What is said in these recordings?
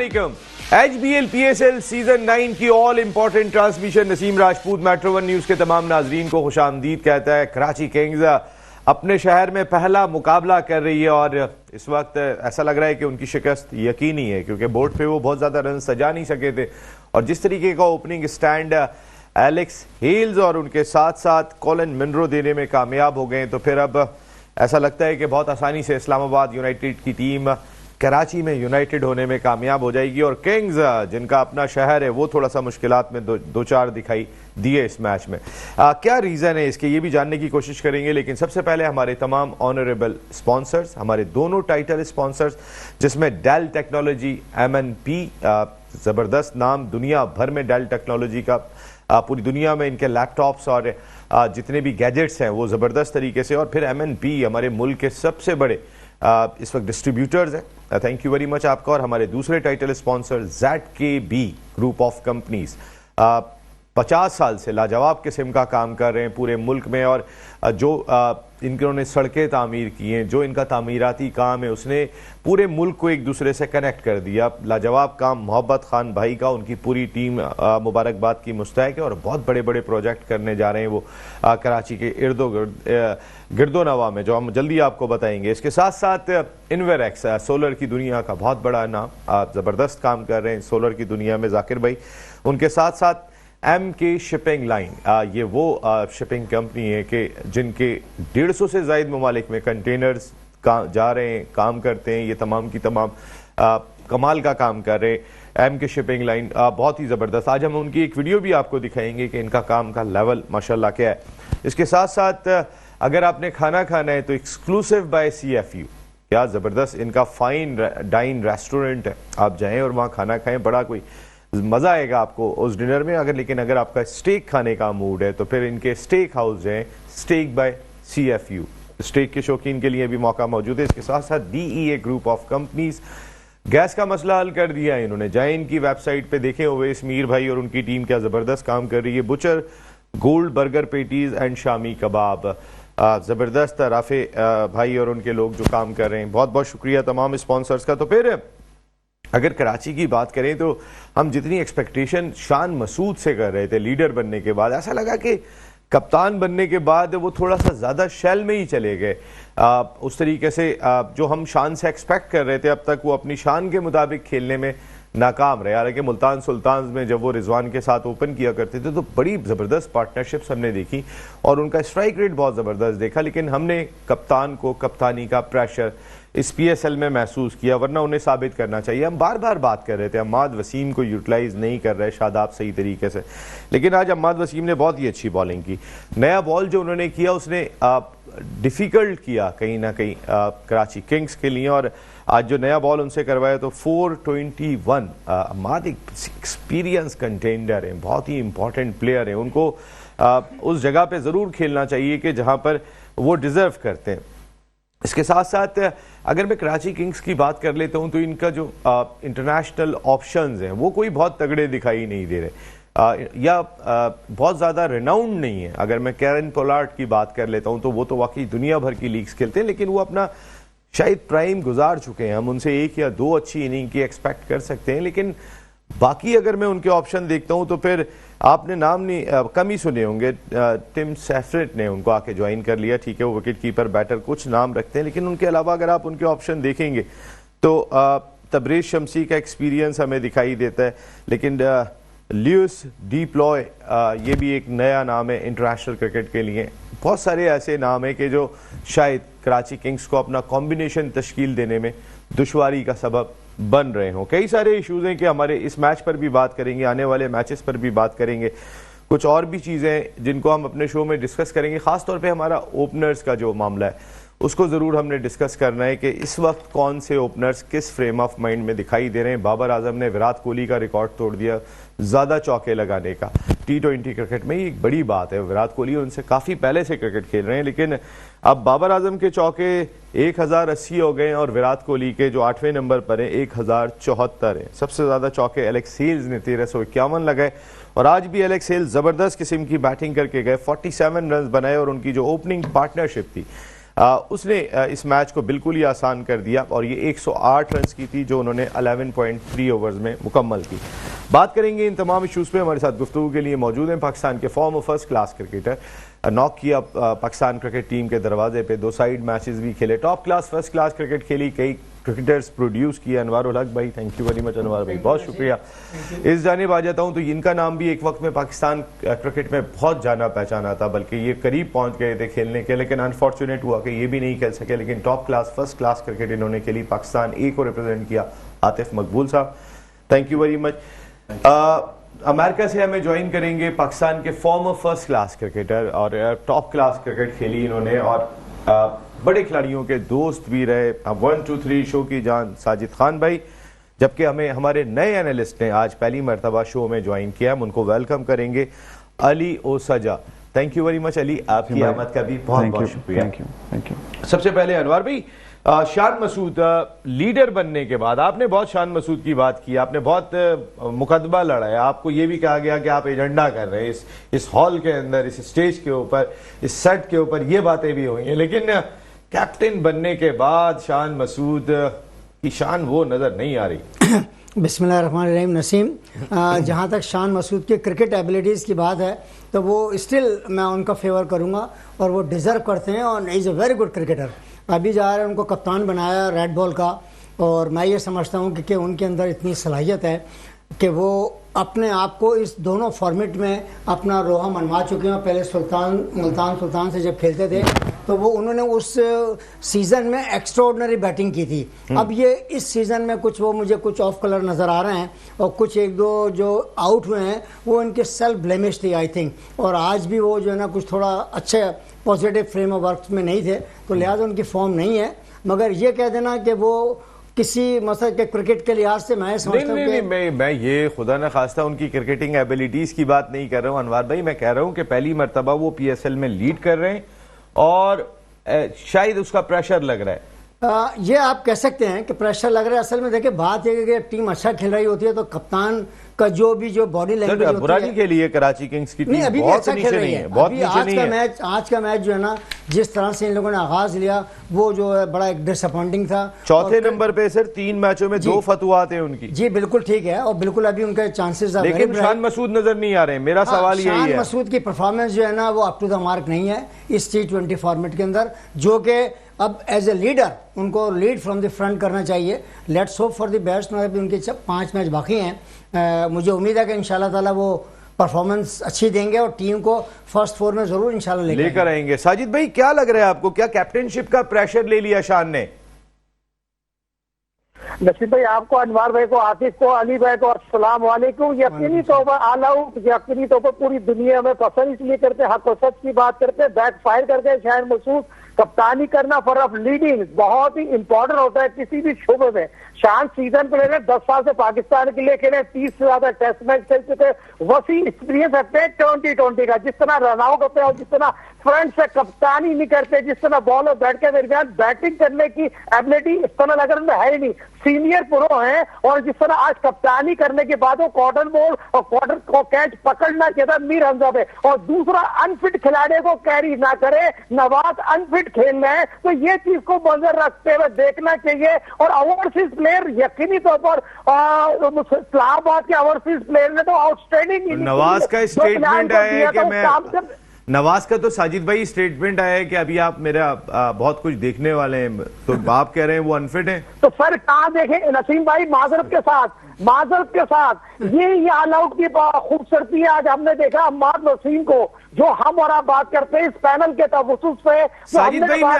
वालेकुम। HBL PSL season 9 की all important transmission Naseem Rajput metro one news के तमाम नाजरीन को खुशामदीद कहता है। कराची किंग्स अपने शहर में पहला मुकाबला कर रही है और इस वक्त ऐसा लग रहा है कि उनकी शिकस्त यकीनी है, क्योंकि बोर्ड पे वो बहुत ज़्यादा रन सजा नहीं सके थे और जिस तरीके का ओपनिंग स्टैंड एलेक्स हेल्स और उनके साथ साथ कॉलिन मिनरो देने में कामयाब हो गए, तो फिर अब ऐसा लगता है कि बहुत आसानी से इस्लामाबाद यूनाइटेड की टीम कराची में यूनाइटेड होने में कामयाब हो जाएगी और किंग्स जिनका अपना शहर है वो थोड़ा सा मुश्किलात में दो चार दिखाई दिए इस मैच में। क्या रीज़न है इसके, ये भी जानने की कोशिश करेंगे, लेकिन सबसे पहले हमारे तमाम ऑनरेबल स्पॉन्सर्स, हमारे दोनों टाइटल स्पॉन्सर्स जिसमें डेल टेक्नोलॉजी MNP, ज़बरदस्त नाम, दुनिया भर में डेल टेक्नोलॉजी का, पूरी दुनिया में इनके लैपटॉप्स और जितने भी गैजेट्स हैं वो ज़बरदस्त तरीके से, और फिर MNP हमारे मुल्क के सबसे बड़े इस वक्त डिस्ट्रीब्यूटर्स हैं। थैंक यू वेरी मच आपका। और हमारे दूसरे title sponsor ZKB group of companies 50 साल से लाजवाब किस्म का काम कर रहे हैं पूरे मुल्क में, और जो इन्होंने सड़कें तामीर की हैं, जो इनका तामीराती काम है, उसने पूरे मुल्क को एक दूसरे से कनेक्ट कर दिया। लाजवाब काम मोहब्बत खान भाई का, उनकी पूरी टीम मुबारकबाद की मुस्तहक है और बहुत बड़े बड़े प्रोजेक्ट करने जा रहे हैं वो कराची के इर्दो गिरदो नवा में, जो हम जल्दी आपको बताएंगे। इसके साथ साथ इन्वेरेक्स, सोलर की दुनिया का बहुत बड़ा नाम, ज़बरदस्त काम कर रहे हैं सोलर की दुनिया में जाकिर भाई। उनके साथ साथ MK शिपिंग लाइन, ये वो शिपिंग कंपनी है कि जिनके 150 से ज़ायद ममालिक में कंटेनर्स जा रहे हैं, काम करते हैं, ये तमाम की तमाम कमाल का काम कर रहे हैं। MK शिपिंग लाइन बहुत ही ज़बरदस्त। आज हम उनकी एक वीडियो भी आपको दिखाएंगे कि इनका काम का लेवल माशाल्लाह क्या है। इसके साथ साथ अगर आपने खाना खाना है तो एक्सक्लूसिव बाय CFU, क्या ज़बरदस्त इनका फाइन डाइन रेस्टोरेंट है, आप जाएँ और वहाँ खाना खाएँ, बड़ा कोई मज़ा आएगा आपको उस डिनर में। लेकिन अगर आपका स्टेक खाने का मूड है तो फिर इनके स्टेक हाउस हैं, स्टेक बाय CFU, स्टेक के शौकीन के लिए भी मौका मौजूद है। इसके साथ साथ DEA group of companies, gas का मसला हल कर दिया है इन्होंने, जाए इनकी वेबसाइट पे देखें हुए इसमीर भाई और उनकी टीम क्या ज़बरदस्त काम कर रही है। Butcher gold burger patties and shami kebab, ज़बरदस्त राफे भाई और उनके लोग जो काम कर रहे हैं, बहुत बहुत शुक्रिया तमाम स्पॉन्सर्स का। तो फिर अगर कराची की बात करें तो हम जितनी एक्सपेक्टेशन शान मसूद से कर रहे थे लीडर बनने के बाद, ऐसा लगा कि कप्तान बनने के बाद वो थोड़ा सा ज़्यादा शेल में ही चले गए। उस तरीके से जो हम शान से एक्सपेक्ट कर रहे थे अब तक, वो अपनी शान के मुताबिक खेलने में नाकाम रहे। हालांकि मुल्तान सुल्तान में जब वो रिजवान के साथ ओपन किया करते थे तो बड़ी ज़बरदस्त पार्टनरशिप्स हमने देखी और उनका स्ट्राइक रेट बहुत ज़बरदस्त देखा, लेकिन हमने कप्तान को कप्तानी का प्रेशर इस PSL में महसूस किया, वरना उन्हें साबित करना चाहिए। हम बार बार बात कर रहे थे अम्माद वसीम को यूटिलाइज नहीं कर रहे शादाब सही तरीके से, लेकिन आज अम्माद वसीम ने बहुत ही अच्छी बॉलिंग की। नया बॉल जो उन्होंने किया उसने डिफ़िकल्ट किया कहीं ना कहीं कराची किंग्स के लिए, और आज जो नया बॉल उनसे करवाया तो 421। अम्माद एक एक्सपीरियंस कंटेंडर है, बहुत ही इंपॉर्टेंट प्लेयर है, उनको उस जगह पे ज़रूर खेलना चाहिए कि जहाँ पर वो डिज़र्व करते हैं। इसके साथ साथ अगर मैं कराची किंग्स की बात कर लेता हूं तो इनका जो इंटरनेशनल ऑप्शंस हैं वो कोई बहुत तगड़े दिखाई नहीं दे रहे, या बहुत ज़्यादा रिनाउंड नहीं है। अगर मैं कैरन पोलार्ड की बात कर लेता हूं तो वो तो वाकई दुनिया भर की लीग्स खेलते हैं, लेकिन वो अपना शायद प्राइम गुजार चुके हैं। हम उनसे 1 या 2 अच्छी इनिंग की एक्सपेक्ट कर सकते हैं, लेकिन बाकी अगर मैं उनके ऑप्शन देखता हूं तो फिर आपने नाम नहीं कम ही सुने होंगे। टिम सेफरेट ने उनको आके ज्वाइन कर लिया, ठीक है, वो विकेट कीपर बैटर कुछ नाम रखते हैं, लेकिन उनके अलावा अगर आप उनके ऑप्शन देखेंगे तो तबरेज शमसी का एक्सपीरियंस हमें दिखाई देता है, लेकिन ल्यूइस डी प्लॉय ये भी एक नया नाम है इंटरनेशनल क्रिकेट के लिए। बहुत सारे ऐसे नाम हैं कि जो शायद कराची किंग्स को अपना कॉम्बिनेशन तश्कील देने में दुश्वारी का सबब बन रहे हों। कई सारे इश्यूज हैं कि हमारे इस मैच पर भी बात करेंगे, आने वाले मैचेस पर भी बात करेंगे, कुछ और भी चीज़ें जिनको हम अपने शो में डिस्कस करेंगे। ख़ास तौर पे हमारा ओपनर्स का जो मामला है उसको ज़रूर हमने डिस्कस करना है कि इस वक्त कौन से ओपनर्स किस फ्रेम ऑफ माइंड में दिखाई दे रहे हैं। बाबर आजम ने विराट कोहली का रिकॉर्ड तोड़ दिया ज़्यादा चौके लगाने का T20 क्रिकेट में, ये एक बड़ी बात है। विराट कोहली उनसे काफ़ी पहले से क्रिकेट खेल रहे हैं, लेकिन अब बाबर आजम के चौके 1080 हो गए और विराट कोहली के जो 8वें नंबर पर है 1074 है। सबसे ज़्यादा चौके एलेक्स हेल्स ने 1351 लगाए और आज भी एलेक्स हेल्स ज़बरदस्त किस्म की बैटिंग करके गए, 47 रन बनाए और उनकी जो ओपनिंग पार्टनरशिप थी उसने इस मैच को बिल्कुल ही आसान कर दिया और ये 108 रन की थी जो उन्होंने 11.3 ओवर्स में मुकम्मल की। बात करेंगे इन तमाम इशूज़ पे। हमारे साथ गुफ्तगू के लिए मौजूद हैं पाकिस्तान के farmer first class cricketer, knock किया पाकिस्तान क्रिकेट टीम के दरवाजे पे, 2 साइड मैचेस भी खेले, top class first class cricket खेली, कई क्रिकेटर्स प्रोड्यूस किया। अनवार उल हक भाई, थैंक यू वेरी मच अनवार भाई, बहुत शुक्रिया। इस जानिब आ जाता हूँ तो इनका नाम भी एक वक्त में पाकिस्तान क्रिकेट में बहुत जाना पहचाना था, बल्कि ये करीब पहुंच गए थे खेलने के, लेकिन अनफॉर्चुनेट हुआ कि ये भी नहीं खेल सके। लेकिन top class first class cricket इन्होंने खेली, पाकिस्तान ए को रिप्रेजेंट किया। आतिफ मकबूल साहब, thank you very much. America से हमें ज्वाइन करेंगे पाकिस्तान के फॉर्मर फर्स्ट क्लास क्रिकेटर और टॉप क्लास क्रिकेट खेली इन्होंने और बड़े खिलाड़ियों के दोस्त भी रहे। 1 2 3 शो की जान साजिद खान भाई, जबकि हमें हमारे नए एनालिस्ट ने आज पहली मरतबा शो में ज्वाइन किया, हम उनको वेलकम करेंगे। अली ओसजा, thank you very much Ali, आपकी आमद का भी बहुत बहुत शुक्रिया। Thank you. सबसे पहले अनवार भाई, शान मसूद लीडर बनने के बाद आपने बहुत शान मसूद की बात की, आपने बहुत मुकदमा लड़ाया, आपको ये भी कहा गया कि आप एजेंडा कर रहे हैं इस हॉल के अंदर, इस स्टेज के ऊपर, इस सेट के ऊपर, ये बातें भी हुई हैं। लेकिन कैप्टन बनने के बाद शान मसूद की शान वो नजर नहीं आ रही। बिस्मिल्लाहिर्रहमानिर्रहीम। नसीम, जहाँ तक शान मसूद की क्रिकेट एबिलिटीज़ की बात है तो वो स्टिल मैं उनका फेवर करूँगा और वो डिज़र्व करते हैं और is a very good cricketer. अभी जा रहे हैं, उनको कप्तान बनाया रेड बॉल का, और मैं ये समझता हूँ कि उनके अंदर इतनी सलाहियत है कि वो अपने आप को इस दोनों फॉर्मेट में अपना रोहा मनवा चुके हैं। पहले मुल्तान सुल्तान से जब खेलते थे तो वो उन्होंने उस सीज़न में एक्स्ट्राऑर्डिनरी बैटिंग की थी। अब ये इस सीज़न में मुझे कुछ ऑफ कलर नज़र आ रहे हैं और कुछ एक दो जो आउट हुए हैं वो इनके सेल्फ ब्लेमिश थी आई थिंक, और आज भी वो जो है ना कुछ थोड़ा अच्छे पॉजिटिव फ्रेम ऑफ वर्क में नहीं थे, तो लिहाजा उनकी फॉर्म नहीं है। मगर ये कह देना कि वो किसी मसले के क्रिकेट के लिहाज से मैं समझता हूँ कि मैं ये खुदा न खास्ता उनकी क्रिकेटिंग एबिलिटीज की बात नहीं कर रहा हूँ अनवार भाई, मैं कह रहा हूँ कि पहली मर्तबा वो पीएसएल में लीड कर रहे हैं और शायद उसका प्रेशर लग रहा है। ये आप कह सकते हैं कि प्रेशर लग रहा है। असल में देखिए बात यह है कि टीम अच्छा खेल रही होती है तो कप्तान का जो बॉडी लैंग्वेज होती है, बुरा नहीं खेली है कराची किंग्स की टीम, अभी बहुत अच्छा नीचे खेल रही नहीं है। बहुत अभी नीचे नहीं है। आज का मैच जो है ना, जिस तरह से इन लोगों ने आगाज लिया वो जो है बड़ा एक डिसअपॉइंटिंग था। चौथे नंबर पे सर 3 मैचों में 2 फतवात हैं उनकी। जी बिल्कुल ठीक है, और बिल्कुल अभी उनके चांसेस, लेकिन शान मसूद नजर नहीं आ रहे हैं। मेरा सवाल यही है, शान मसूद की परफॉर्मेंस जो है ना वो अप टू द मार्क नहीं है इस T20 फॉर्मेट के अंदर, जो कि अब एज ए लीडर उनको लीड फ्रॉम द फ्रंट करना चाहिए। Let's hope for the best. अभी उनके 5 मैच बाकी हैं, मुझे उम्मीद है कि इंशाल्लाह ताला वो परफॉर्मेंस अच्छी देंगे और टीम को फर्स्ट 4 में जरूर इंशाल्लाह लेकर आएंगे। साजिद भाई, क्या लग रहा है आपको, क्या कैप्टनशिप का प्रेशर ले लिया शान ने? नसीम भाई, आपको, अनवार भाई को, आतिफ को, अली भाई को अस्सलाम वालेकुम। यकीनी तौर पर ऑल आउट, यकीनी तौर पर पूरी दुनिया में पसंद इसलिए करते, हक और सच की बात करते, बैक फायर करके शान मसूद कप्तानी करना फॉर ऑफ लीडिंग बहुत ही इंपॉर्टेंट होता है किसी भी शोबे में। शान सीजन प्लेयर है, 10 साल से पाकिस्तान के लिए खेले, 30 से ज्यादा टेस्ट मैच खेल चुके, वसी एक्सपीरियंस रखते हैं 2020 का। जिस तरह रन आउट होते हैं और जिस तरह फ्रंट से कप्तानी नहीं करते, जिस तरह बॉल और बैट के दरमियान बैटिंग करने की एबिलिटी इस तरह अगर उनमें है ही नहीं, सीनियर प्रो हैं, और जिस तरह आज कप्तानी करने के बाद वो कॉटन बॉल और कॉटन को कैच पकड़ना चाहिए था मीर हमजा पे, और दूसरा अनफिट खिलाड़ी को कैरी ना करे, नवाज अनफिट खेल रहे हैं, तो ये चीज को मंजर रखते हुए देखना चाहिए। और ओवरसीज प्लेयर यकीनी तौर पर इस्लामाबाद के ओवरसीज प्लेयर ने तो आउटस्टैंडिंग। नवाज का स्टेटमेंट है कि मैं नवाज का तो साजिद भाई स्टेटमेंट आया है कि अभी आप मेरा बहुत कुछ देखने वाले हैं, तो आप कह रहे हैं वो अनफिट है। तो सर कहाँ देखें नसीम भाई, माजरत के साथ ये ऑल आउट की खूबसूरती है। आज हमने देखा अम्माद वसीम को, जो हम और आप बात करते हैं इस पैनल के तवज्जुह से। साजिद भाई, मैं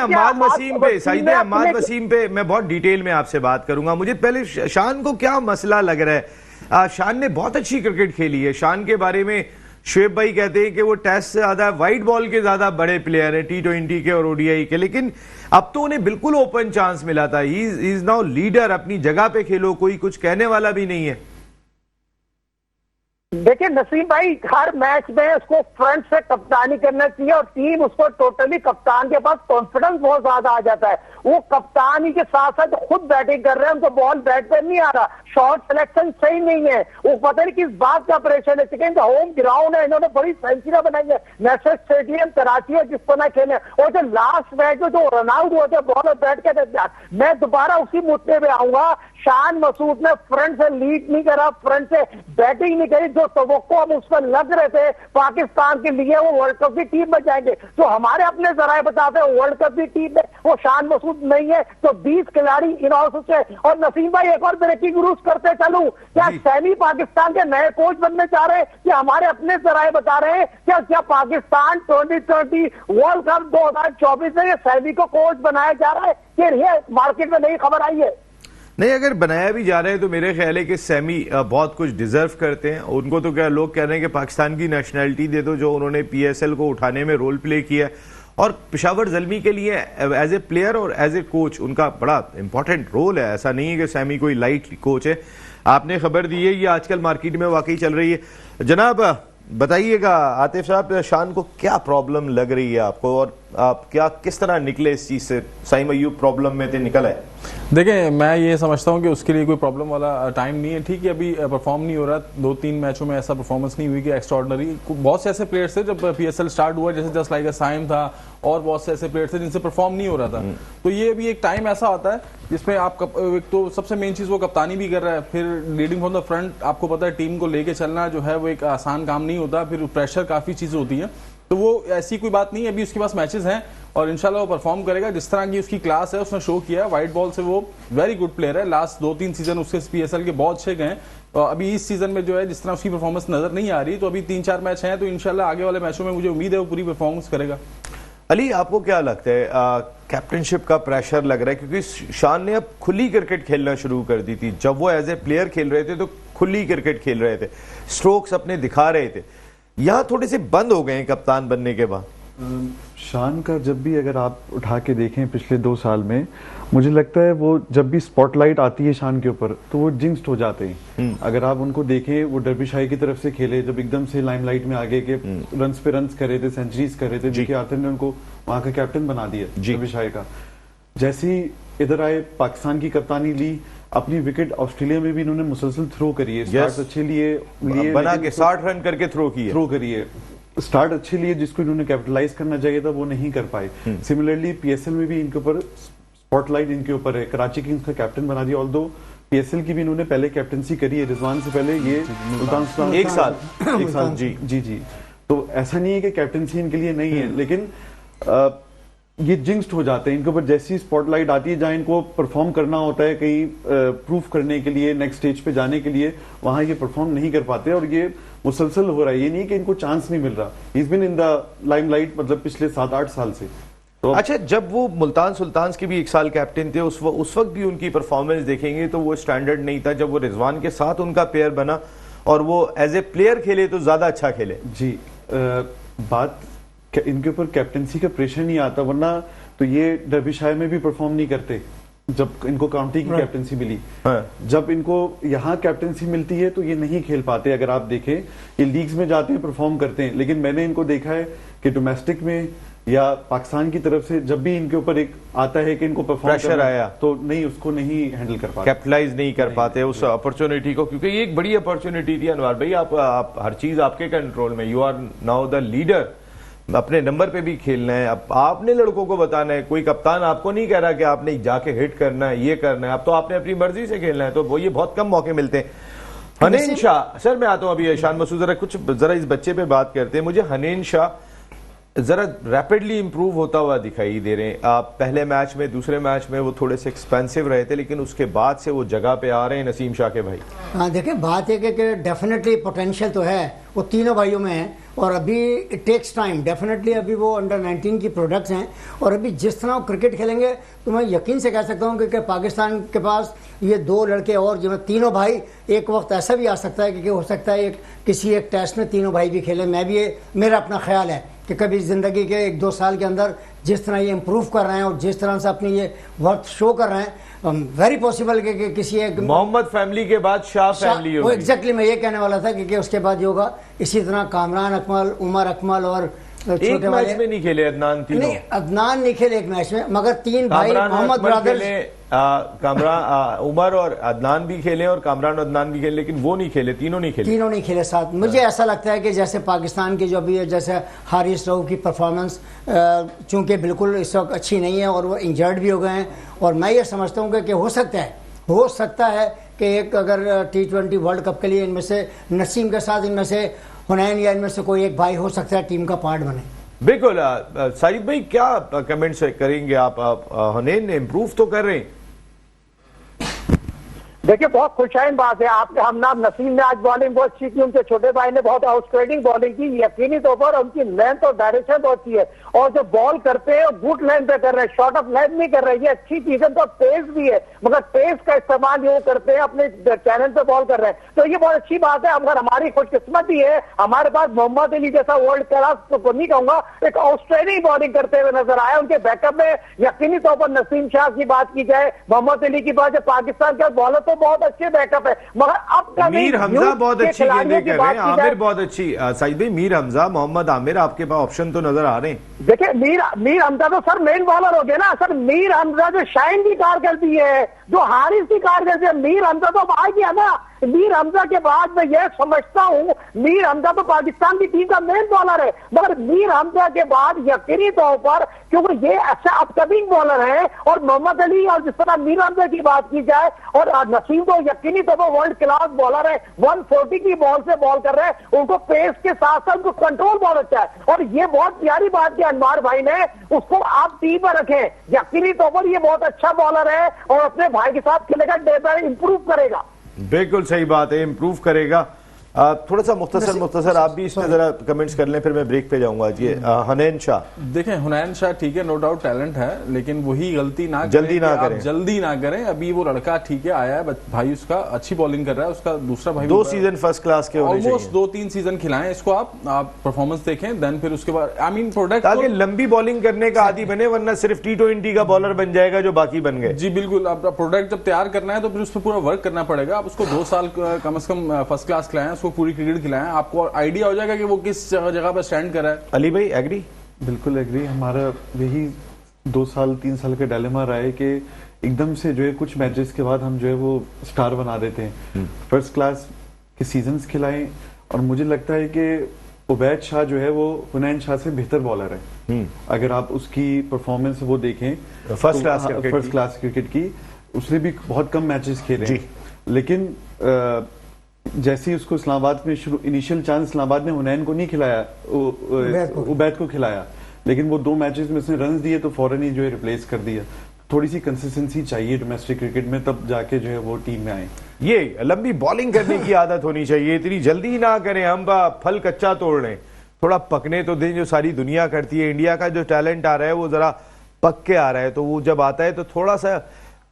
अम्माद वसीम पे मैं बहुत डिटेल में आपसे बात करूंगा। मुझे पहले शान को क्या मसला लग रहा है? शान ने बहुत अच्छी क्रिकेट खेली है। शान के बारे में शुएब भाई कहते हैं कि वो टेस्ट से ज्यादा वाइट बॉल के ज्यादा बड़े प्लेयर है, T20 के और ODI के, लेकिन अब तो उन्हें बिल्कुल ओपन चांस मिला था। ही इज नाउ लीडर, अपनी जगह पे खेलो, कोई कुछ कहने वाला भी नहीं है। देखिए नसीम भाई, हर मैच में उसको फ्रंट से कप्तानी करना चाहिए और टीम उसको टोटली, कप्तान के पास कॉन्फिडेंस बहुत ज्यादा आ जाता है। वो कप्तानी के साथ साथ खुद बैटिंग कर रहे हैं, उनको बॉल बैट पर नहीं आ रहा, शॉट सिलेक्शन सही नहीं है, वो पता नहीं किस बात का प्रेशर है। सेकंड होम ग्राउंड है, इन्होंने बड़ी सेंचुरी बनाई है, नेशनल स्टेडियम कराची है जिस पर खेले, और जो लास्ट मैच में जो रन आउट हुए थे बॉल और बैट के दरमियान, मैं दोबारा उसी मुद्दे पे आऊंगा। शान मसूद ने फ्रंट से लीड नहीं करा, फ्रंट से बैटिंग नहीं करी, जो तवक्को हम उस पर लग रहे थे पाकिस्तान के लिए वो वर्ल्ड कप की टीम में जाएंगे, जो हमारे अपने जराए बताते हैं वर्ल्ड कप की टीम में वो शान मसूद नहीं है, तो 20 खिलाड़ी इन हाउस से। और नसीम भाई एक और ब्रेकिंग न्यूज करते चलूं, क्या सैमी पाकिस्तान के नए कोच बनने जा रहे हैं, क्या हमारे अपने जराए बता रहे हैं, क्या पाकिस्तान 2030 वर्ल्ड कप 2024 में सैमी को कोच बनाया जा रहा है, ये मार्केट में नई खबर आई है। नहीं, अगर बनाया भी जा रहे हैं तो मेरे ख्याल है कि सैमी बहुत कुछ डिजर्व करते हैं। उनको तो क्या लोग कह रहे हैं कि पाकिस्तान की नेशनैलिटी दे दो, जो उन्होंने पीएसएल को उठाने में रोल प्ले किया है, और पेशावर ज़ल्मी के लिए एज ए प्लेयर और एज ए कोच उनका बड़ा इंपॉर्टेंट रोल है। ऐसा नहीं है कि सैमी कोई लाइट कोच है। आपने खबर दी है, ये आजकल मार्केट में वाकई चल रही है। जनाब बताइएगा आतिफ साहब, शान को क्या प्रॉब्लम लग रही है आपको, और आप क्या किस तरह निकले इस चीज से? साइम अय्यूब प्रॉब्लम में थे, निकल आए। देखिए, मैं ये समझता हूँ कि उसके लिए कोई प्रॉब्लम वाला टाइम नहीं है। ठीक है, अभी परफॉर्म नहीं हो रहा, 2-3 मैचों में ऐसा परफॉर्मेंस नहीं हुई कि एक्स्ट्राऑर्डिनरी। बहुत से ऐसे प्लेयर्स थे जब पीएसएल स्टार्ट हुआ, जैसे जस्ट लाइक साइम था, और बहुत से ऐसे प्लेयर्स थे जिनसे परफॉर्म नहीं हो रहा था। तो ये भी एक टाइम ऐसा आता है जिसमें आप एक तो सबसे मेन चीज वो कप्तानी भी कर रहा है, फिर लीडिंग फ्रॉम द फ्रंट। आपको पता है टीम को लेके चलना जो है वो एक आसान काम नहीं होता, फिर प्रेशर काफी चीजें होती हैं। तो वो ऐसी कोई बात नहीं है, अभी उसके पास मैचेस हैं और इंशाल्लाह वो परफॉर्म करेगा जिस तरह की उसकी क्लास है, उसने शो किया है। वाइट बॉल से वो वेरी गुड प्लेयर है, लास्ट 2-3 सीजन उसके पीएसएल के बहुत अच्छे गए। और अभी इस सीजन में जो है जिस तरह उसकी परफॉर्मेंस नजर नहीं आ रही, तो अभी 3-4 मैच हैं, तो इंशाल्लाह आगे वाले मैचों में मुझे उम्मीद है वो पूरी परफॉर्मेंस करेगा। अली, आपको क्या लगता है, कैप्टनशिप का प्रेशर लग रहा है? क्योंकि शान ने अब खुली क्रिकेट खेलना शुरू कर दी थी। जब वो एज ए प्लेयर खेल रहे थे तो खुली क्रिकेट खेल रहे थे, स्ट्रोक्स अपने दिखा रहे थे। यहाँ थोड़े से बंद हो गए हैं कप्तान बनने के बाद। शान का जब भी अगर आप उठा के देखें पिछले 2 साल में, मुझे लगता है वो जब भी स्पॉटलाइट आती है शान के ऊपर तो वो जिंक्स्ड हो जाते हैं। अगर आप उनको देखें, वो डर्बीशाही की तरफ से खेले, जब एकदम से लाइमलाइट में आगे के रन्स पे रन्स कर रहे थे, सेंचुरीज कर रहे थे, देखिए आर्थर ने उनको वहां का कैप्टन बना दिया डर्बीशाही का। जैसे ही इधर आए, पाकिस्तान की कप्तानी ली, अपनी विकेट ऑस्ट्रेलिया में भी इन्होंने मुसलसल थ्रो करी है, स्टार्ट अच्छे लिए बना के 60 रन करके थ्रो करी है, स्टार्ट अच्छे लिए, जिसको इन्होंने कैपिटलाइज करना चाहिए था वो नहीं कर पाए। सिमिलरली पीएसएल में भी इनके ऊपर स्पॉटलाइट इनके ऊपर है, कराची किंग्स का कैप्टन बना दिया। ऑल्दो पीएसएल की भी इन्होंने पहले कैप्टनसी करी है, रिजवान से पहले ये सुल्तान एक साल जी। तो ऐसा नहीं है कि कैप्टनसी इनके लिए नहीं है, लेकिन ये जिंक्स्ड हो जाते हैं इनके ऊपर जैसी स्पॉटलाइट आती है, जहां इनको परफॉर्म करना होता है कहीं प्रूफ करने के लिए, नेक्स्ट स्टेज पे जाने के लिए, वहां ये परफॉर्म नहीं कर पाते और ये मुसलसल हो रहा है। ये नहीं कि इनको चांस नहीं मिल रहा, he is been in the limelight मतलब पिछले 7-8 साल से। तो अच्छा, जब वो मुल्तान सुल्तान्स के भी 1 साल कैप्टन थे, उस वक्त भी उनकी परफॉर्मेंस देखेंगे तो वो स्टैंडर्ड नहीं था। जब वो रिजवान के साथ उनका पेयर बना और वो एज ए प्लेयर खेले तो ज्यादा अच्छा खेले। जी, बात इनके ऊपर कैप्टनसी का प्रेशर नहीं आता, वरना तो ये डर्बीशायर में भी परफॉर्म नहीं करते जब इनको काउंटी की कैप्टनसी मिली। जब इनको यहाँ कैप्टनसी मिलती है तो ये नहीं खेल पाते। अगर आप देखें, ये लीग्स में जाते हैं, परफॉर्म करते हैं, लेकिन मैंने इनको देखा है कि डोमेस्टिक में या पाकिस्तान की तरफ से जब भी इनके ऊपर एक आता है कि इनको परफॉर्म प्रेशर आया तो नहीं, उसको नहीं हैंडल कर पाते, कैपिटलाइज नहीं कर पाते उस अपॉर्चुनिटी को, क्योंकि ये एक बड़ी अपॉर्चुनिटी थी। अनवर भाई, आप हर चीज आपके कंट्रोल में, you are now the leader, अपने नंबर पे भी खेलना है। अब आपने लड़कों को बताना है, कोई कप्तान आपको नहीं कह रहा कि आपने जाके हिट करना है, ये करना है। अब तो आपने अपनी मर्जी से खेलना है, तो वो ये बहुत कम मौके मिलते हैं। हनीन शाह, सर मैं आता हूं अभी शान मसूद, जरा इस बच्चे पे बात करते हैं। मुझे हनीन शाह जरा रैपिडली इंप्रूव होता हुआ दिखाई दे रहे हैं। आप पहले मैच में, दूसरे मैच में वो थोड़े से एक्सपेंसिव रहे थे, लेकिन उसके बाद से वो जगह पे आ रहे हैं नसीम शाह के भाई। हाँ, देखिए बात है कि डेफिनेटली पोटेंशियल तो है, वो तीनों भाइयों में है, और अभी इट टेक्स टाइम। डेफिनेटली अभी वो अंडर 19 की प्रोडक्ट्स हैं, और अभी जिस तरह वो क्रिकेट खेलेंगे तो मैं यकीन से कह सकता हूँ कि पाकिस्तान के पास ये 2 लड़के और जो तीनों भाई, एक वक्त ऐसा भी आ सकता है कि हो सकता है किसी एक टेस्ट में तीनों भाई भी खेले। मैं भी, मेरा अपना ख्याल है कि कभी ज़िंदगी के 1-2 साल के अंदर जिस तरह ये इम्प्रूव कर रहे हैं और जिस तरह से अपनी ये वर्थ शो कर रहे हैं, वेरी पॉसिबल कि किसी एक मोहम्मद फैमिली के बाद शाह फैमिली वो होगी। एग्जैक्टली मैं ये कहने वाला था कि उसके बाद ये होगा। इसी तरह कामरान अकमल, उमर अकमल और एक छोटे मैच वाले में नहीं खेले अदनान तीनों। नहीं, अदनान नहीं खेले एक मैच में, मगर तीन भाई कामरान और मोहम्मद अकमल ब्रदर्स खेले, कामरान उमर और अदनान भी खेले और कामरान और अदनान भी खेले, लेकिन वो नहीं खेले, तीनों नहीं खेले। तीनों नहीं खेले साथ। मुझे ऐसा लगता है कि जैसे पाकिस्तान की जो अभी जैसे हारिस रऊफ की परफॉर्मेंस चूंकि बिल्कुल इस वक्त अच्छी नहीं है और वो इंजर्ड भी हो गए हैं, और मैं ये समझता हूँ कि हो सकता है कि एक अगर T20 वर्ल्ड कप के लिए इनमें से नसीम के साथ इनमें से हुनैन या इनमें से कोई एक भाई हो सकता है टीम का पार्ट बने। बिल्कुल। साजिद भाई क्या कमेंट्स करेंगे आप? हुनैन इम्प्रूव तो कर रहे हैं। देखिए बहुत खुशाइन बात है, आपके हमनाम नसीम ने आज बॉलिंग बहुत अच्छी की, उनके छोटे भाई ने बहुत आउटस्टैंडिंग बॉलिंग की। यकीनी तौर पर उनकी लेंथ और डायरेक्शन बहुत अच्छी है, और जो बॉल करते हैं गुड लेंथ पे कर रहे हैं, शॉर्ट ऑफ लेंथ नहीं कर रहे हैं। ये अच्छी चीज है। तो पेस भी है, मगर पेस का इस्तेमाल जो करते हैं अपने चैनल पे बॉल कर रहे हैं, तो ये बहुत अच्छी बात है। अगर हमारी खुशकिस्मती है, हमारे पास मोहम्मद अली जैसा वर्ल्ड क्लास तो नहीं कहूंगा, एक आउटस्टैंडिंग बॉलिंग करते हुए नजर आया। उनके बैकअप में यकीनी तौर पर नसीम शाह की बात की जाए, मोहम्मद अली की बात, पाकिस्तान के बॉलर तो बहुत अच्छे बैकअप है, मगर अब मीर हमजा बहुत अच्छी गेंदें कर रहे हैं, आमिर बहुत अच्छी। साजिद भाई मीर हमजा, मोहम्मद आमिर, आपके पास ऑप्शन तो नजर आ रहे हैं। देखिए मीर हमजा तो सर मेन बॉलर हो गए ना सर। मीर हमजा जो शाइन की कारकर्दगी है, जो हारिस की कारकर्दगी है, मीर हमजा तो आ गया ना। मीर हमजा के बाद मैं यह समझता हूं, मीर हमजा तो पाकिस्तान की टीम का मेन बॉलर है, मगर मीर हमजा के बाद यकीनी तौर पर, क्योंकि ये अच्छा अपकमिंग बॉलर है, और मोहम्मद अली और जिस तरह मीर हमजा की बात की जाए, और नसीम तो यकीनी तौर पर वर्ल्ड क्लास बॉलर है, 140 की बॉल से बॉल कर रहे हैं। उनको पेस के साथ साथ उनको कंट्रोल बहुत अच्छा है, और ये बहुत प्यारी बात की अनवार भाई ने, उसको आप टीम पर रखें। यकीनी तौर पर ये बहुत अच्छा बॉलर है और अपने भाई के साथ खेलेगा, डे बाय इंप्रूव करेगा। बिल्कुल सही बात है, इंप्रूव करेगा। थोड़ा सा मुख्तसर आप भी इसमें जरा कमेंट्स कर लें, फिर मैं ब्रेक पे जाऊंगा। जी हुनैन शाह। देखें हुनैन शाह ठीक है, नो डाउट टैलेंट है, लेकिन वही गलती जल्दी ना करें। अभी वो लड़का ठीक है, आया है भाई, उसका अच्छी बॉलिंग कर रहा है, उसका दूसरा भाई 2 सीजन फर्स्ट क्लास के होने चाहिए, ऑलमोस्ट 2-3 सीजन खिलाएं इसको, आप परफॉर्मेंस देखें, देन फिर उसके बाद आई मीन प्रोडक्ट, ताकि लंबी बॉलिंग करने का आदी बने, वरना सिर्फ T20 का बॉलर बन जाएगा जो बाकी बन गए। जी बिल्कुल। आप प्रोडक्ट जब तैयार करना है तो फिर उस पर पूरा वर्क करना पड़ेगा। आप उसको 2 साल कम से कम फर्स्ट क्लास खिलाएं, उसको पूरी क्रिकेट खिलाएं, आपको आइडिया हो जाएगा कि वो किस जगह पर स्टैंड कर रहा है। अली भाई एग्री? बिल्कुल एग्री। हमारा यही 2 साल 3 साल का डायलेमा रहा है कि एकदम से जो है कुछ मैचेस के बाद हम जो है वो स्टार बना देते हैं, फर्स्ट क्लास के सीजन्स खिलाएं, और मुझे लगता है कि उबैद शाह जो है वो हुनैन शाह से बेहतर बॉलर है। अगर आप उसकी परफॉर्मेंस वो देखें फर्स्ट क्लास क्रिकेट की, उसने भी बहुत कम मैचेस खेले, लेकिन जैसे ही उसको इस्लामाबाद में इनिशियल चांस इस्लामाबाद ने हुनैन को नहीं खिलाया, उबैद को खिलाया, लेकिन वो 2 मैचेस में उसने रन दिए तो फौरन ही जो है रिप्लेस कर दिया। थोड़ी सी कंसिस्टेंसी चाहिए डोमेस्टिक क्रिकेट में, तब जाके जो है वो टीम में आए। ये लंबी बॉलिंग करने की आदत होनी चाहिए, इतनी जल्दी ना करें, हम फल कच्चा तोड़ लें, थोड़ा पकने तो दें, जो सारी दुनिया करती है। इंडिया का जो टैलेंट आ रहा है वो जरा पक के आ रहा है, तो वो जब आता है तो थोड़ा सा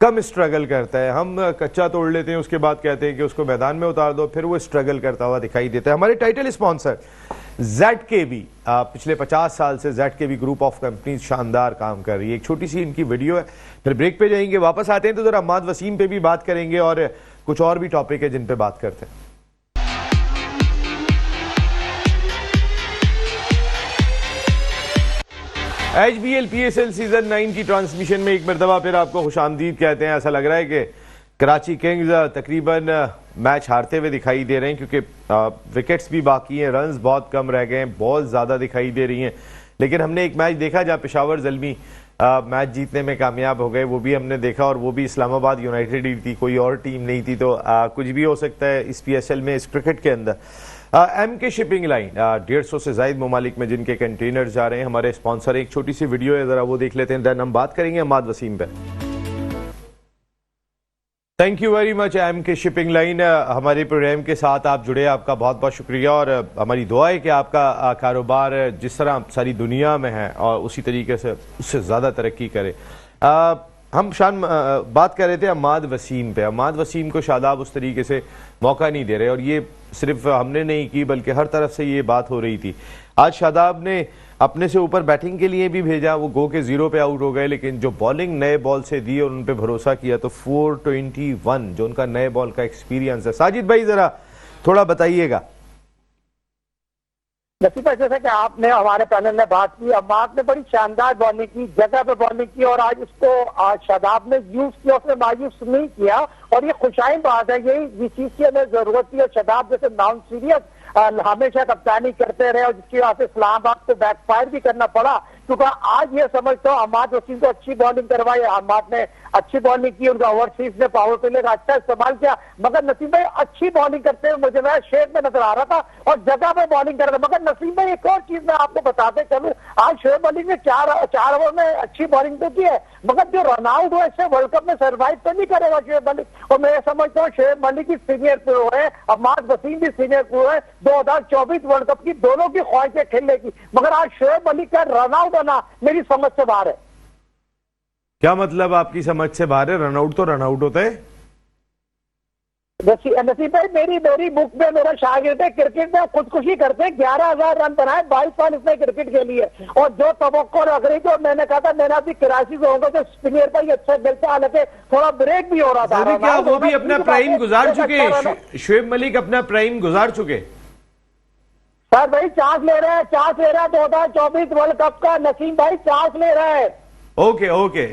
कम स्ट्रगल करता है। हम कच्चा तोड़ लेते हैं, उसके बाद कहते हैं कि उसको मैदान में उतार दो, फिर वो स्ट्रगल करता हुआ दिखाई देता है। हमारे टाइटल स्पॉन्सर ZKB, पिछले 50 साल से ZKB ग्रुप ऑफ कंपनीज शानदार काम कर रही है। एक छोटी सी इनकी वीडियो है, फिर ब्रेक पे जाएंगे, वापस आते हैं तो जरा अम्माद वसीम पे भी बात करेंगे और कुछ और भी टॉपिक है जिन पे बात करते हैं। HBL PSL सीजन 9 की ट्रांसमिशन में एक मरतबा फिर आपको खुशामदीद कहते हैं। ऐसा लग रहा है कि कराची किंग्स तकरीबन मैच हारते हुए दिखाई दे रहे हैं, क्योंकि विकेट्स भी बाकी हैं, रन्स बहुत कम रह गए हैं, बॉल ज़्यादा दिखाई दे रही हैं। लेकिन हमने एक मैच देखा जहाँ पेशावर ज़ल्मी मैच जीतने में कामयाब हो गए, वो भी हमने देखा, और वो भी इस्लामाबाद यूनाइटेड ही थी, कोई और टीम नहीं थी। तो कुछ भी हो सकता है इस PSL में, इस क्रिकेट के अंदर। MK शिपिंग लाइन 150 से ज़ायद ममालिक में जिनके कंटेनर जा रहे हैं, हमारे स्पॉन्सर। एक छोटी सी वीडियो है, ज़रा वो देख लेते हैं, देन हम बात करेंगे अम्माद वसीम पे। Thank you very much MK shipping line, हमारे प्रोग्राम के साथ आप जुड़े, आपका बहुत बहुत शुक्रिया, और हमारी दुआ है कि आपका कारोबार जिस तरह सारी दुनिया में है और उसी तरीके से उससे ज़्यादा तरक्की करे। हम बात कर रहे थे अम्माद वसीम पे। अम्माद वसीम को शादाब उस तरीके से मौका नहीं दे रहे, और ये सिर्फ हमने नहीं की बल्कि हर तरफ से ये बात हो रही थी। आज शादाब ने अपने से ऊपर बैटिंग के लिए भी भेजा, वो गो के 0 पे आउट हो गए, लेकिन जो बॉलिंग नए बॉल से दी और उन पे भरोसा किया तो 421 जो उनका नए बॉल का एक्सपीरियंस है। साजिद भाई जरा थोड़ा बताइएगा। नसीब जैसे कि आपने हमारे पैनल में बात की, अम्माद ने बड़ी शानदार बॉलिंग की, जगह पे बॉलिंग की और आज उसको शादाब ने यूज किया, उसने मायूस नहीं किया और ये खुशाइन बात है, यही जिस चीज की हमें जरूरत थी। और शादाब जैसे नॉन सीरियस हमेशा कप्तानी करते रहे और जिसकी वजह से इस्लामाबाद को बैकफायर भी करना पड़ा, क्योंकि आज ये समझता हूँ अम्माद वसीम को अच्छी बॉलिंग करवाई, अम्माद ने अच्छी बॉलिंग की, उनका ओवरसीज ने पावर प्ले का अच्छा इस्तेमाल किया, मगर नसीम भाई अच्छी बॉलिंग करते हुए मुझे मैं शेप में नजर आ रहा था और जगह पे बॉलिंग कर रहा था। मगर नसीम भाई एक और चीज मैं आपको बताते चलूं, आज शोएब मलिक ने चार ओवर में अच्छी बॉलिंग तो की है, मगर जो रन आउट हुआ इससे वर्ल्ड कप में सर्वाइव तो नहीं करेगा शोएब मलिक। और मैं समझता हूँ शोएब मलिक की सीनियर प्रो है, अम्माद वसीम भी सीनियर प्रो है, 2024 वर्ल्ड कप की दोनों की ख्वाहिश है खेलने की, मगर आज शोएब मलिक का रन आउट होना मेरी समझ से बाहर है। क्या मतलब आपकी समझ से बाहर है? रनआउट तो रनआउट होता है। नसीब भाई मेरी बुक में मेरा शागिर्द है, क्रिकेट में खुदकुशी करते हैं, 11,000 रन बनाए, 22 साल इसने क्रिकेट खेली है और जो तवक्को रख रही थी, मैंने कहा था मैंने अभी कराची से होगा तो स्पिनर पर अच्छा मिलता, हालांकि थोड़ा ब्रेक भी हो रहा था। अभी क्या वो भी अपना प्राइम गुजार चुके? शोएब मलिक अपना प्राइम गुजार चुके सर भाई, चांस ले रहे हैं 2024 वर्ल्ड कप का। नसीम भाई चांस ले रहे हैं। ओके ओके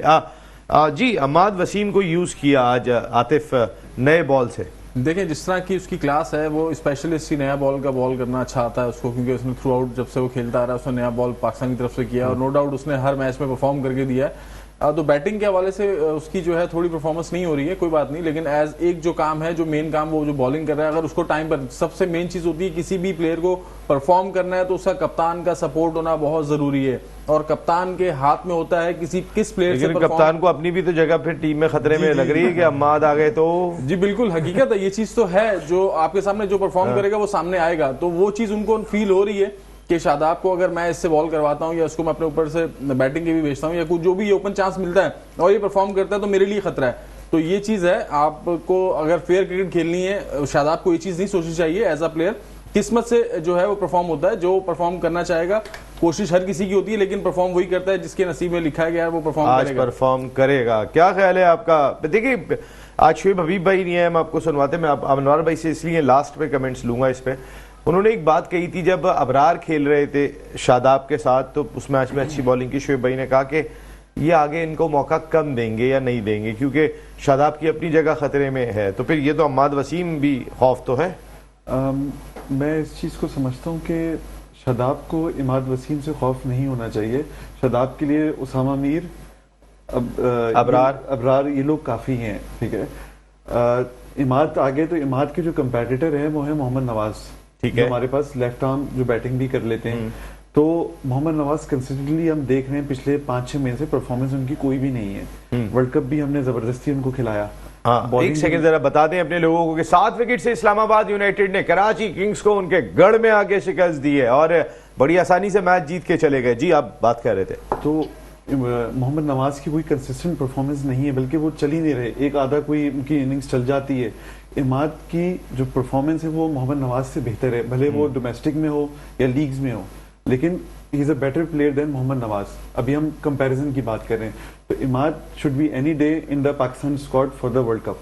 जी, अम्माद वसीम को यूज किया आज आतिफ नए बॉल से। देखें जिस तरह की उसकी क्लास है, वो स्पेशलिस्ट ही नया बॉल का बॉल करना अच्छा आता है उसको, क्योंकि उसने थ्रू आउट जब से वो खेलता आ रहा है उसने नया बॉल पाकिस्तान की तरफ से किया और नो डाउट उसने हर मैच में परफॉर्म करके दिया है। तो बैटिंग के हवाले से उसकी जो है थोड़ी परफॉर्मेंस नहीं हो रही है, कोई बात नहीं, लेकिन एज एक जो काम है, जो मेन काम वो जो बॉलिंग कर रहा है, अगर उसको टाइम पर, सबसे मेन चीज होती है किसी भी प्लेयर को परफॉर्म करना है तो उसका कप्तान का सपोर्ट होना बहुत जरूरी है और कप्तान के हाथ में होता है किस प्लेयर से। कप्तान को अपनी भी तो जगह फिर टीम में खतरे में लग रही है कि अम्माद आ गए तो। जी बिल्कुल, हकीकत है, ये चीज तो है, जो आपके सामने जो परफॉर्म करेगा वो सामने आएगा, तो वो चीज उनको फील हो रही है कि शादाब को अगर मैं इससे बॉल करवाता हूं या उसको मैं अपने ऊपर से बैटिंग के भी भेजता हूं या कुछ जो भी ओपन चांस मिलता है और ये परफॉर्म करता है तो मेरे लिए खतरा है। तो ये चीज है, आपको अगर फेयर क्रिकेट खेलनी है, शादाब को ये चीज नहीं सोचनी चाहिए एज अ प्लेयर, किस्मत से जो है वो परफॉर्म होता है, जो परफॉर्म करना चाहेगा, कोशिश हर किसी की होती है, लेकिन परफॉर्म वही करता है जिसके नसीब में लिखा है वो परफॉर्म करेगा। क्या ख्याल है आपका? देखिए आज शोएब हबीब भाई नहीं है, हम आपको सुनवाते, मैं अनवर भाई से इसलिए लास्ट में कमेंट्स लूंगा इस पे। उन्होंने एक बात कही थी जब अबरार खेल रहे थे शादाब के साथ, तो उस मैच में अच्छी बॉलिंग की, शोएब भाई ने कहा कि ये आगे इनको मौका कम देंगे या नहीं देंगे क्योंकि शादाब की अपनी जगह खतरे में है, तो फिर ये तो अम्माद वसीम भी खौफ तो है। मैं इस चीज़ को समझता हूँ कि शादाब को इमाद वसीम से खौफ नहीं होना चाहिए। शादाब के लिए उसामा मीर, अबरार ये लोग काफ़ी हैं, ठीक है। इमाद आगे, तो इमाद के जो कंपेटिटर है वो है मोहम्मद नवाज, ठीक है, हमारे पास लेफ्ट आर्म जो बैटिंग भी कर लेते हैं। तो मोहम्मद नवाज कंसिस्टेंटली हम देख रहे हैं पिछले 5-6 महीने से परफॉर्मेंस उनकी कोई भी नहीं है। वर्ल्ड कप भी हमने जबरदस्ती उनको खिलाया। हाँ, एक सेकंड जरा बता दें अपने लोगों को कि 7 विकेट से इस्लामाबाद यूनाइटेड ने कराची किंग्स को उनके गढ़ में आके शिकस्त दी है और बड़ी आसानी से मैच जीत के चले गए। जी आप बात कर रहे थे। तो मोहम्मद नवाज की कोई कंसिस्टेंट परफॉर्मेंस नहीं है, बल्कि वो चल ही नहीं रहे, एक आधा कोई उनकी इनिंग्स चल जाती है। इमाद की जो परफॉर्मेंस है वो मोहम्मद नवाज से बेहतर है, भले वो डोमेस्टिक में हो या लीग्स में हो, लेकिन he is a better player than Mohammad Nawaz. अभी हम कंपैरिजन की बात कर रहे हैं, तो Imad should be any day in the Pakistan squad for the world cup.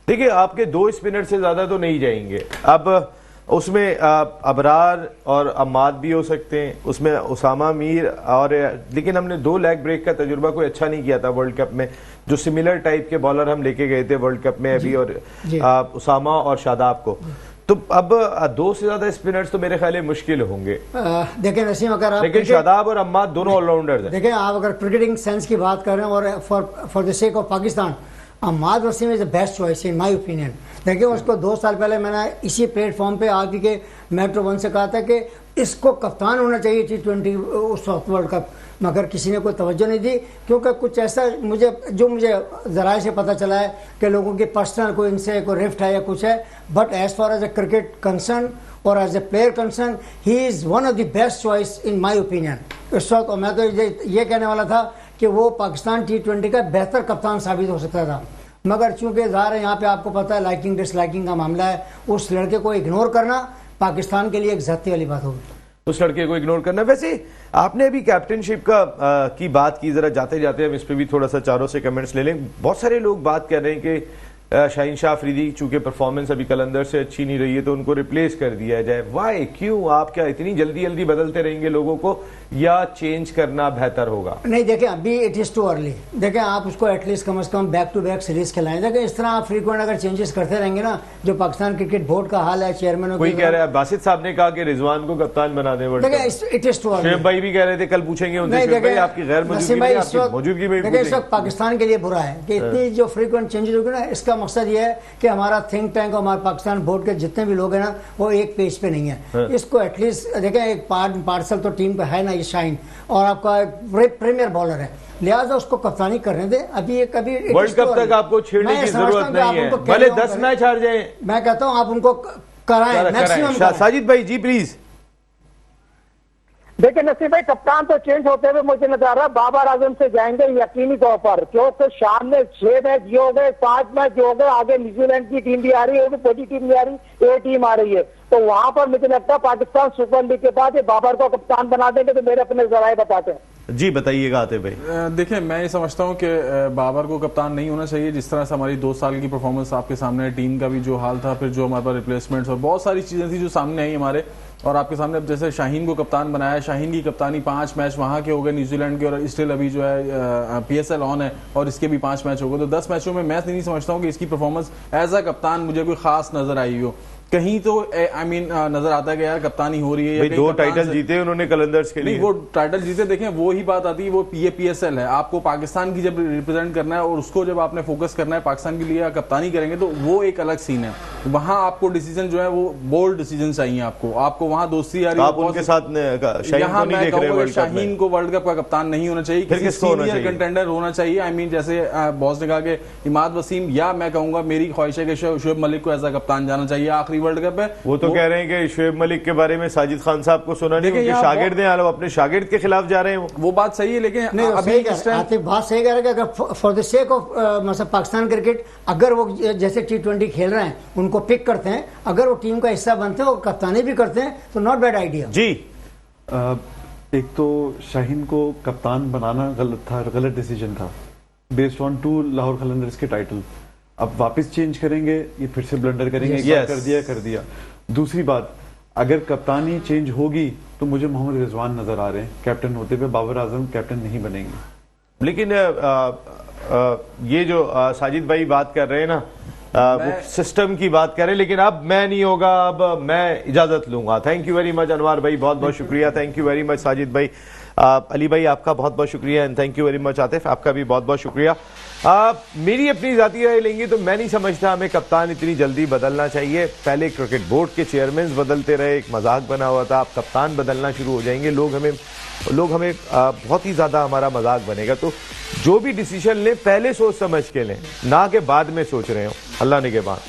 देखिए आपके 2 स्पिनर से ज्यादा तो नहीं जाएंगे, अब उसमें अबरार और अम्माद भी हो सकते हैं, उसमें उसामा मीर और, लेकिन हमने 2 लेग ब्रेक का तजुर्बा कोई अच्छा नहीं किया था वर्ल्ड कप में, जो सिमिलर टाइप के बॉलर हम लेके गए थे वर्ल्ड कप में अभी, और उसामा और शादाब को। तो अब 2 से ज्यादा स्पिनर्स तो मेरे ख्याल मुश्किल होंगे। देखिए नसीम, अगर आप, लेकिन शादाब और अम्माद दोनों ऑलराउंडर्स हैं। देखिए आप अगर क्रिकेटिंग सेंस की बात कर रहे हैं और for the sake of Pakistan, Imad Wasim is the best choice in my opinion. देखिए उसको 2 साल पहले मैंने इसी प्लेटफॉर्म पे आप के मेट्रो 1 से कहा था कि इसको कप्तान होना चाहिए T20 उस वक्त वर्ल्ड कप, मगर किसी ने कोई तवज्जो नहीं दी, क्योंकि कुछ ऐसा मुझे ज़राए से पता चला है कि लोगों की पर्सनल कोई इनसे कोई रिफ्ट है या कुछ है, but as far as a cricket concern और as a player concern he is one of the best choice in my opinion इस वक्त। और मैं तो ये कहने वाला था कि वो पाकिस्तान T20 का बेहतर कप्तान साबित हो सकता था, मगर चूंकि ज़ाहिर है यहाँ पे आपको पता है लाइकिंग डिसलाइकिंग का मामला है, उस लड़के को इग्नोर करना पाकिस्तान के लिए एक ज़्यादती वाली बात होगी। उस लड़के को इग्नोर करना। वैसे आपने अभी कैप्टनशिप की बात की, जरा जाते जाते हम इस पे भी थोड़ा सा चारों से कमेंट्स ले लें। बहुत सारे लोग बात कर रहे हैं कि शाहीन शाह अफरीदी चूंकि परफॉर्मेंस अभी कलंदर से अच्छी नहीं रही है तो उनको रिप्लेस कर दिया जाए। वाई, क्यों? आप क्या इतनी जल्दी जल्दी बदलते रहेंगे लोगों को या चेंज करना बेहतर होगा? नहीं, देखें अभी इट इज टू अर्ली। देखें आप उसको एटलीस्ट कम से कम बैक टू बैक सीरीज खिलाएं। देखें इस तरह आप फ्रीक्वेंट अगर चेंजेस करते रहेंगे ना, जो पाकिस्तान क्रिकेट बोर्ड का हाल है, चेयरमैन कोई कह रहा है, बासित साहब ने कहा कि रिजवान को कप्तान बना दें world cup. It is too early. Shoaib भाई भी कह रहे थे, कल पूछेंगे उनसे, नहीं, शुएब भाई देखिए, आपकी गैर मौजूदगी नसीम में, भाई, आपकी मौजूदगी में देखिए इस वक्त पाकिस्तान के लिए बुरा है कि इतनी जो फ्रीक्वेंट चेंजेस होगी ना, इसका मकसद ये है कि हमारा थिंक टैंक और हमारे पाकिस्तान बोर्ड के जितने भी लोग हैं ना, वो एक पेज पे नहीं है। इसको एटलीस्ट देखें, एक पार्सल तो टीम का है ना ये शाहीन, और आपका प्रीमियर बॉलर है, लिहाजा उसको कप्तानी करने दे। अभी एक कभी वर्ल्ड कप तक आपको छेड़ने की जरूरत नहीं है, भले 10 मैच हार जाए। मैं कहता हूं आप उनको कराएं मैक्सिमम। साजिद भाई जी प्लीज। देखिए नसीब भाई, कप्तान तो चेंज होते हुए मुझे नजर आ रहा है बाबर आजम से जाएंगे यकीनी तौर पर, क्योंकि शाम में 6 मैच जो हो गए, 5 मैच जो हो गए, आगे न्यूजीलैंड की टीम भी आ रही है, वो बड़ी टीम भी आ रही है, ये टीम आ रही है, तो वहां पर मुझे लगता है पाकिस्तान सुपर लीग के बाद ये बाबर को कप्तान बना देंगे। तो मेरे अपने जराए बताते हैं। जी बताइएगा आते भाई। देखिए मैं ये समझता हूँ कि बाबर को कप्तान नहीं होना चाहिए। जिस तरह से हमारी 2 साल की परफॉर्मेंस आपके सामने है, टीम का भी जो हाल था, फिर जो हमारे पास रिप्लेसमेंट्स और बहुत सारी चीजें थी जो सामने आई हमारे, और आपके सामने अब जैसे शाहीन को कप्तान बनाया, शाहीन की कप्तानी 5 मैच वहां के हो गए न्यूजीलैंड के, और स्टिल अभी जो है PSL ऑन है और इसके भी 5 मैच हो गए, तो 10 मैचों में मैं नहीं समझता हूँ कि इसकी परफॉर्मेंस एज अ कप्तान मुझे कोई खास नजर आई हो। कहीं तो आई मीन नजर आता है कि यार कप्तानी हो रही है, भाई 2 टाइटल जीते उन्होंने कलंदर्स के लिए। नहीं, वो टाइटल जीते, देखें वो ही बात आती है, वो ये PSL है, आपको पाकिस्तान की जब रिप्रेजेंट करना है और उसको जब आपने फोकस करना है पाकिस्तान के लिए, कप्तानी करेंगे तो वो एक अलग सीन है। वहां आपको डिसीजन जो है वो बोल्ड डिसीजन चाहिए, आपको वहां दोस्ती आ रही है। आप उनके साथ यहाँ मैं कहूँगा शाहीन को वर्ल्ड कप का कप्तान नहीं होना चाहिए, किसी सीनियर कंटेंडर होना चाहिए। आई मीन जैसे बॉस ने कहा कि इमाद वसीम, या मैं कहूंगा मेरी ख्वाहिश है कि शुएब मलिक को एज अ कप्तान जाना चाहिए। आखिरी वर्ल्ड कप है, वो तो कह रहे हैं कि शुएब मलिक के बारे में साजिद खान साहब को सुना नहीं, उनके शागिर्द हैं, अपने शागिर्द के खिलाफ जा रहे हैं। वो बात सही है, लेकिन नहीं, अभी बात सही कह रहे हैं कि फॉर द सेक ऑफ मतलब पाकिस्तान क्रिकेट, अगर वो जैसे T20 खेल रहे हैं उनको पिक करते हैं, अगर वो टीम का हिस्सा बनते हैं और कप्तानी भी करते हैं तो नॉट बैड आइडिया। जी एक तो शाहीन को कप्तान बनाना गलत था, गलत डिसीजन था, बेस्ड ऑन 2 लाहौर कलंदर्स के टाइटल। अब वापस चेंज करेंगे, ये फिर से ब्लंडर करेंगे। एक बार कर दिया। दूसरी बात, अगर कप्तानी चेंज होगी तो मुझे मोहम्मद रिजवान नजर आ रहे हैं कैप्टन होते हुए, बाबर आजम कैप्टन नहीं बनेंगे। लेकिन ये जो साजिद भाई बात कर रहे हैं ना, वो सिस्टम की बात कर रहे हैं, लेकिन अब मैं नहीं होगा, अब मैं इजाजत लूंगा। थैंक यू वेरी मच अनवार भाई, बहुत बहुत शुक्रिया। Thank you very much Sajid भाई। अली भाई आपका बहुत बहुत शुक्रिया, and thank you very much Atif, आपका भी बहुत बहुत शुक्रिया। मेरी अपनी जाती राय लेंगे तो मैं नहीं समझता हमें कप्तान इतनी जल्दी बदलना चाहिए। पहले क्रिकेट बोर्ड के चेयरमैन बदलते रहे, एक मजाक बना हुआ था, अब कप्तान बदलना शुरू हो जाएंगे, लोग हमें बहुत ही ज्यादा हमारा मजाक बनेगा। तो जो भी डिसीजन लें पहले सोच समझ के लें, ना कि बाद में सोच रहे हो। अल्लाह ने के बाद